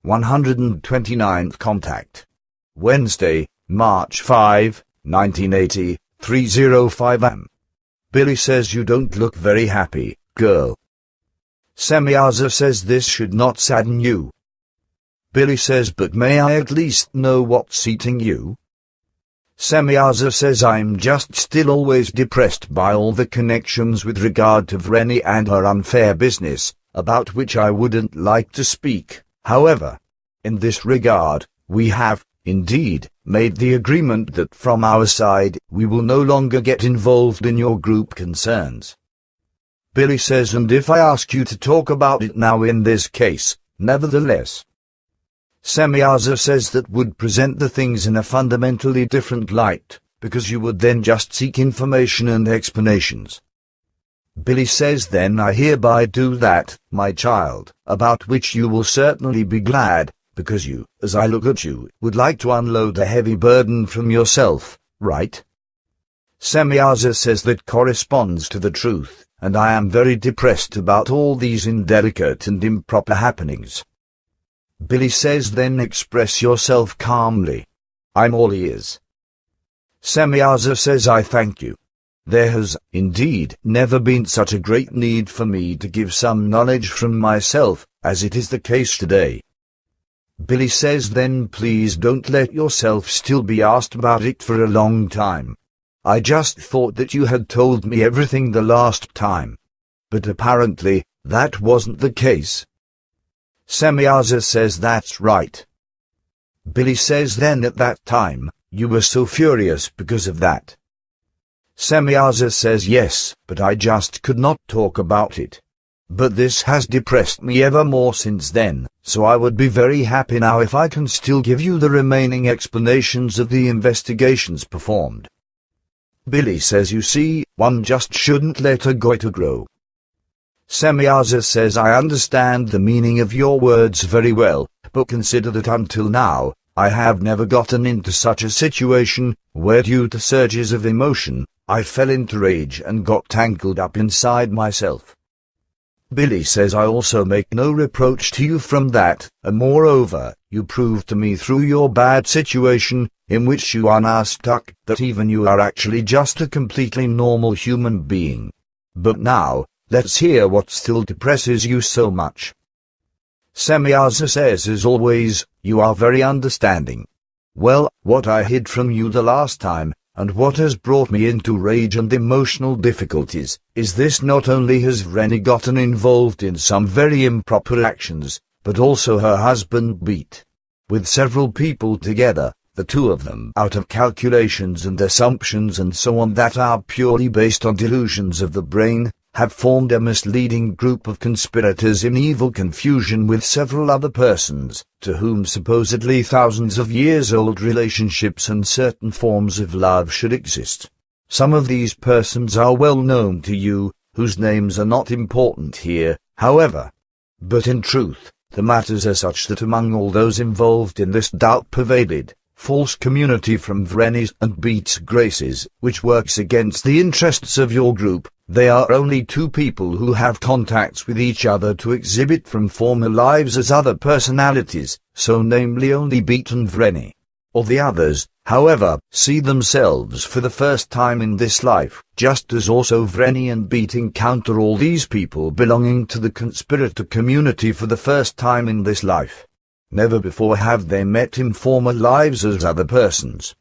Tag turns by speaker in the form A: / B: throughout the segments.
A: 129th contact. Wednesday, March 5, 1980, 3:05 am. Billy says you don't look very happy, girl. Semyaza says this should not sadden you. Billy says, but may I at least know what's eating you? Semyaza says, I'm just still always depressed by all the connections with regard to Vreni and her unfair business, about which I wouldn't like to speak. However, in this regard, we have, indeed, made the agreement that from our side, we will no longer get involved in your group concerns. Billy says, and if I ask you to talk about it now in this case, nevertheless. Semyaza says that would present the things in a fundamentally different light, because you would then just seek information and explanations. Billy says, then I hereby do that, my child, about which you will certainly be glad, because you, as I look at you, would like to unload a heavy burden from yourself, right? Semyaza says that corresponds to the truth, and I am very depressed about all these indelicate and improper happenings. Billy says, then express yourself calmly. I'm all ears. Semyaza says, I thank you. There has, indeed, never been such a great need for me to give some knowledge from myself, as it is the case today. Billy says, then please don't let yourself still be asked about it for a long time. I just thought that you had told me everything the last time. But apparently, that wasn't the case. Semyaza says that's right. Billy says, then at that time, you were so furious because of that. Semyaza says, yes, but I just could not talk about it. But this has depressed me ever more since then, so I would be very happy now if I can still give you the remaining explanations of the investigations performed. Billy says, you see, one just shouldn't let a goiter grow. Semyaza says, I understand the meaning of your words very well, but consider that until now, I have never gotten into such a situation, where due to surges of emotion, I fell into rage and got tangled up inside myself. Billy says, I also make no reproach to you from that, and moreover, you proved to me through your bad situation, in which you are now stuck, that even you are actually just a completely normal human being. But now, let's hear what still depresses you so much. Semyaza says, as always, you are very understanding. Well, what I hid from you the last time, and what has brought me into rage and emotional difficulties, is this: not only has Vreni gotten involved in some very improper actions, but also her husband beat. With several people together, the two of them, out of calculations and assumptions and so on that are purely based on delusions of the brain, have formed a misleading group of conspirators in evil confusion with several other persons, to whom supposedly thousands of years-old relationships and certain forms of love should exist. Some of these persons are well known to you, whose names are not important here, however. But in truth, the matters are such that among all those involved in this doubt-pervaded, false community from Vreni's and Beat's graces, which works against the interests of your group, they are only two people who have contacts with each other to exhibit from former lives as other personalities, so namely only Beat and Vreni. All the others, however, see themselves for the first time in this life, just as also Vreni and Beat encounter all these people belonging to the conspirator community for the first time in this life. Never before have they met in former lives as other persons.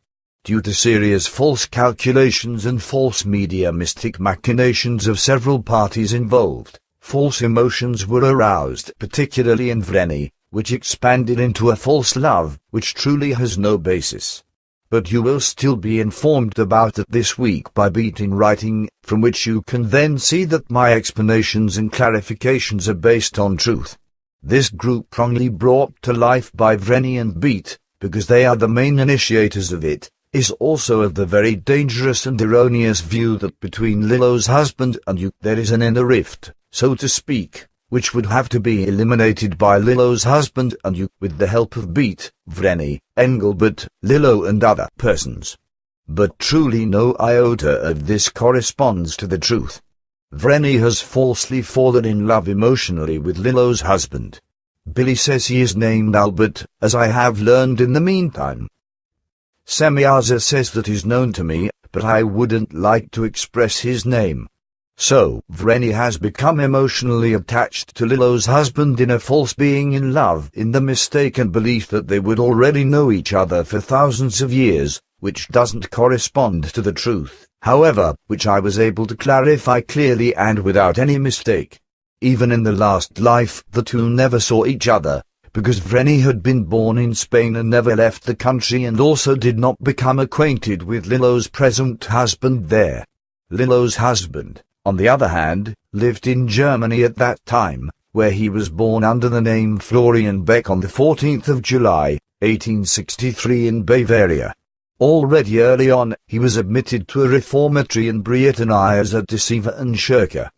A: Due to serious false calculations and false mediumistic machinations of several parties involved, false emotions were aroused, particularly in Vreni, which expanded into a false love, which truly has no basis. But you will still be informed about it this week by Beat in writing, from which you can then see that my explanations and clarifications are based on truth. This group wrongly brought to life by Vreni and Beat, because they are the main initiators of it, is also of the very dangerous and erroneous view that between Lillo's husband and you there is an inner rift, so to speak, which would have to be eliminated by Lillo's husband and you, with the help of Beat, Vreni, Engelbert, Lillo and other persons. But truly no iota of this corresponds to the truth. Vreni has falsely fallen in love emotionally with Lillo's husband. Billy says he is named Albert, as I have learned in the meantime. Semyaza says that is known to me, but I wouldn't like to express his name. So, Vreni has become emotionally attached to Lilo's husband in a false being in love, in the mistaken belief that they would already know each other for thousands of years, which doesn't correspond to the truth, however, which I was able to clarify clearly and without any mistake. Even in the last life, the two never saw each other, because Vreni had been born in Spain and never left the country and also did not become acquainted with Lilo's present husband there. Lilo's husband, on the other hand, lived in Germany at that time, where he was born under the name Florian Beck on the 14th of July, 1863 in Bavaria. Already early on, he was admitted to a reformatory in Breiteney as a deceiver and shirker.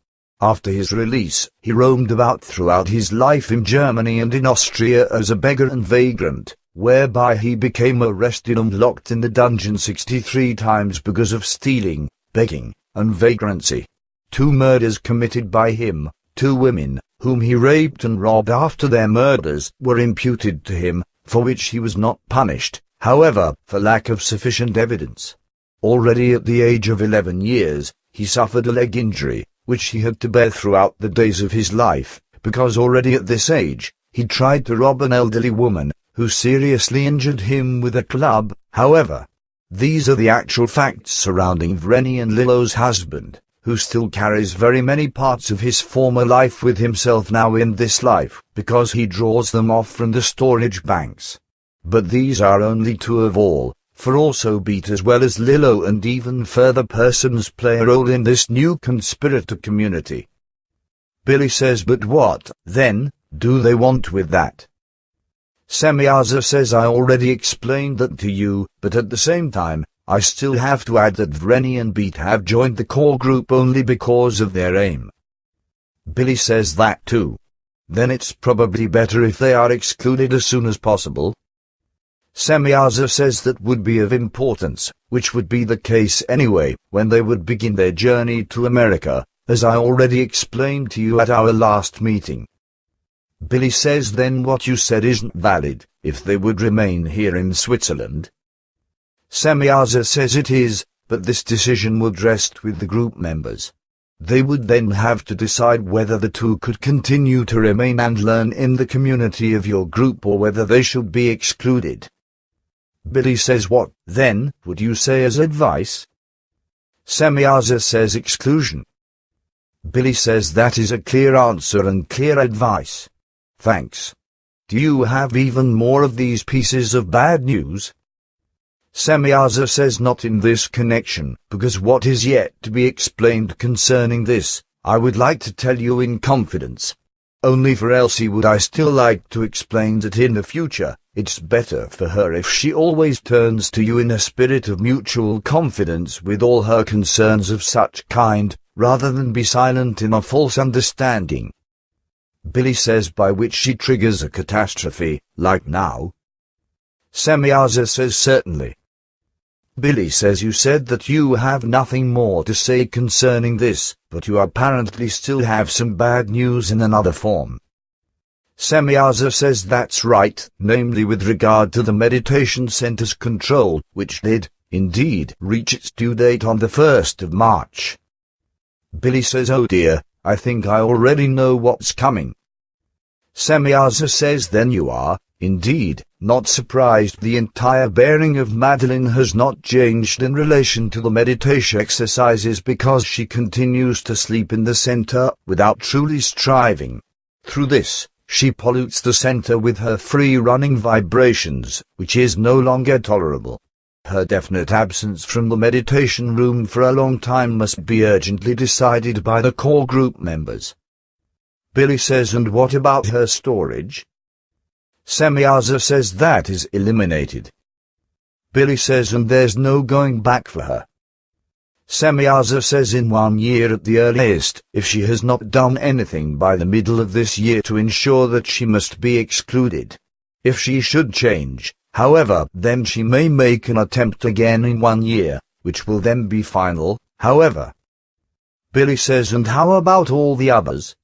A: After his release, he roamed about throughout his life in Germany and in Austria as a beggar and vagrant, whereby he became arrested and locked in the dungeon 63 times because of stealing, begging, and vagrancy. 2 murders committed by him, 2 women, whom he raped and robbed after their murders, were imputed to him, for which he was not punished, however, for lack of sufficient evidence. Already at the age of 11 years, he suffered a leg injury, which he had to bear throughout the days of his life, because already at this age, he tried to rob an elderly woman, who seriously injured him with a club, however. These are the actual facts surrounding Vreni and Lilo's husband, who still carries very many parts of his former life with himself now in this life, because he draws them off from the storage banks. But these are only 2 of all, for also Beat as well as Lilo and even further persons play a role in this new conspirator community. Billy says, but what, then, do they want with that? Semyaza says, I already explained that to you, but at the same time, I still have to add that Vreni and Beat have joined the core group only because of their aim. Billy says that too. Then it's probably better if they are excluded as soon as possible. Semyaza says that would be of importance, which would be the case anyway, when they would begin their journey to America, as I already explained to you at our last meeting. Billy says then what you said isn't valid, if they would remain here in Switzerland. Semyaza says it is, but this decision would rest with the group members. They would then have to decide whether the 2 could continue to remain and learn in the community of your group or whether they should be excluded. Billy says, what, then, would you say as advice? Semyaza says exclusion. Billy says that is a clear answer and clear advice. Thanks. Do you have even more of these pieces of bad news? Semyaza says not in this connection, because what is yet to be explained concerning this, I would like to tell you in confidence. Only for Elsie would I still like to explain that in the future, it's better for her if she always turns to you in a spirit of mutual confidence with all her concerns of such kind, rather than be silent in a false understanding. Billy says by which she triggers a catastrophe, like now. Semyaza says certainly. Billy says you said that you have nothing more to say concerning this, but you apparently still have some bad news in another form. Semyaza says that's right, namely with regard to the meditation center's control, which did, indeed, reach its due date on the 1st of March. Billy says, oh dear, I think I already know what's coming. Semyaza says then you are, indeed, not surprised the entire bearing of Madeline has not changed in relation to the meditation exercises because she continues to sleep in the center without truly striving. Through this, she pollutes the center with her free-running vibrations, which is no longer tolerable. Her definite absence from the meditation room for a long time must be urgently decided by the core group members. Billy says, and what about her storage? Semyaza says that is eliminated. Billy says, and there's no going back for her. Semyaza says in 1 year at the earliest, if she has not done anything by the middle of this year to ensure that she must be excluded. If she should change, however, then she may make an attempt again in 1 year, which will then be final, however. Billy says, and how about all the others?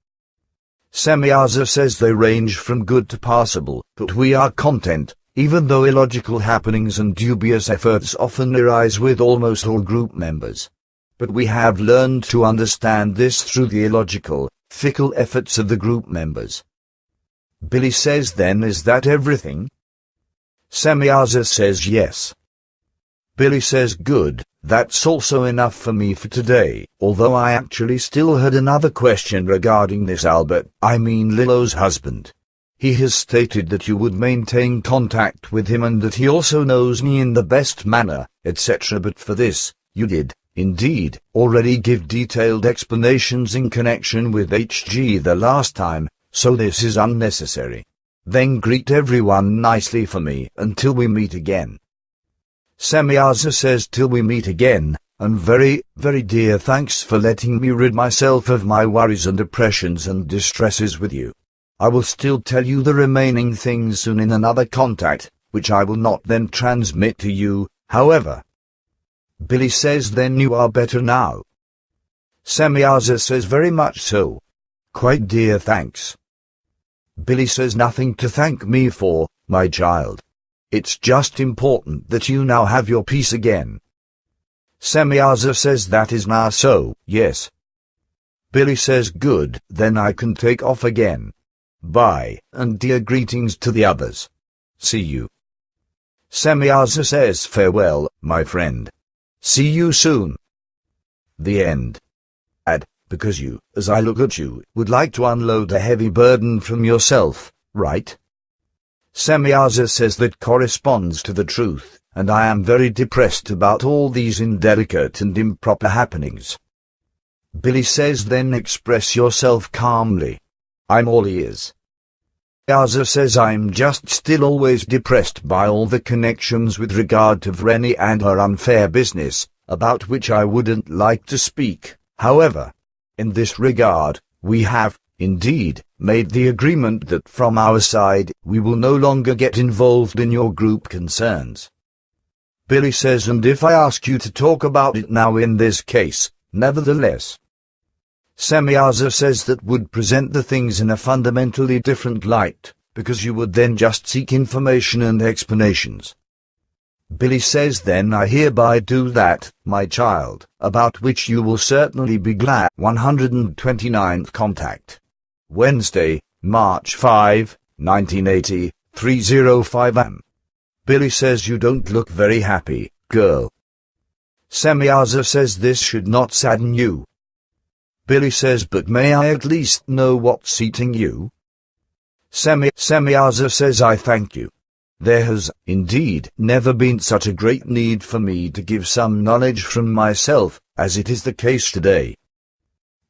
A: Semyaza says they range from good to passable, but we are content, even though illogical happenings and dubious efforts often arise with almost all group members. But we have learned to understand this through the illogical, fickle efforts of the group members. Billy says, then is that everything? Semyaza says yes. Billy says, good, that's also enough for me for today, although I actually still had another question regarding this Albert, I mean Lillo's husband. He has stated that you would maintain contact with him and that he also knows me in the best manner, etc. But for this, you did, indeed, already give detailed explanations in connection with HG the last time, so this is unnecessary. Then greet everyone nicely for me until we meet again. Semyaza says, till we meet again, and very, very dear thanks for letting me rid myself of my worries and depressions and distresses with you. I will still tell you the remaining things soon in another contact, which I will not then transmit to you, however. Billy says, then you are better now? Semyaza says, very much so. Quite dear thanks. Billy says, nothing to thank me for, my child. It's just important that you now have your peace again. Semyaza says, that is now so, yes. Billy says, good, then I can take off again. Bye, and dear greetings to the others. See you. Semyaza says, farewell, my friend. See you soon. The end. Because you, as I look at you, would like to unload a heavy burden from yourself, right? Semyaza says that corresponds to the truth, and I am very depressed about all these indelicate and improper happenings. Billy says, then express yourself calmly. I'm all ears. Semyaza says, I'm just still always depressed by all the connections with regard to Vreni and her unfair business, about which I wouldn't like to speak, however. In this regard, we have, indeed, made the agreement that from our side, we will no longer get involved in your group concerns. Billy says, and if I ask you to talk about it now in this case, nevertheless. Semyaza says that would present the things in a fundamentally different light, because you would then just seek information and explanations. Billy says, then I hereby do that, my child, about which you will certainly be glad. 129th Contact. Wednesday, March 5, 1980, 3:05 am. Billy says, you don't look very happy, girl. Semyaza says, this should not sadden you. Billy says, but may I at least know what's eating you? Semyaza says, I thank you. There has, indeed, never been such a great need for me to give some knowledge from myself, as it is the case today.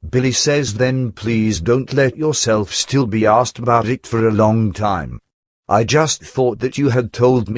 A: Billy says, then please don't let yourself still be asked about it for a long time. I just thought that you had told me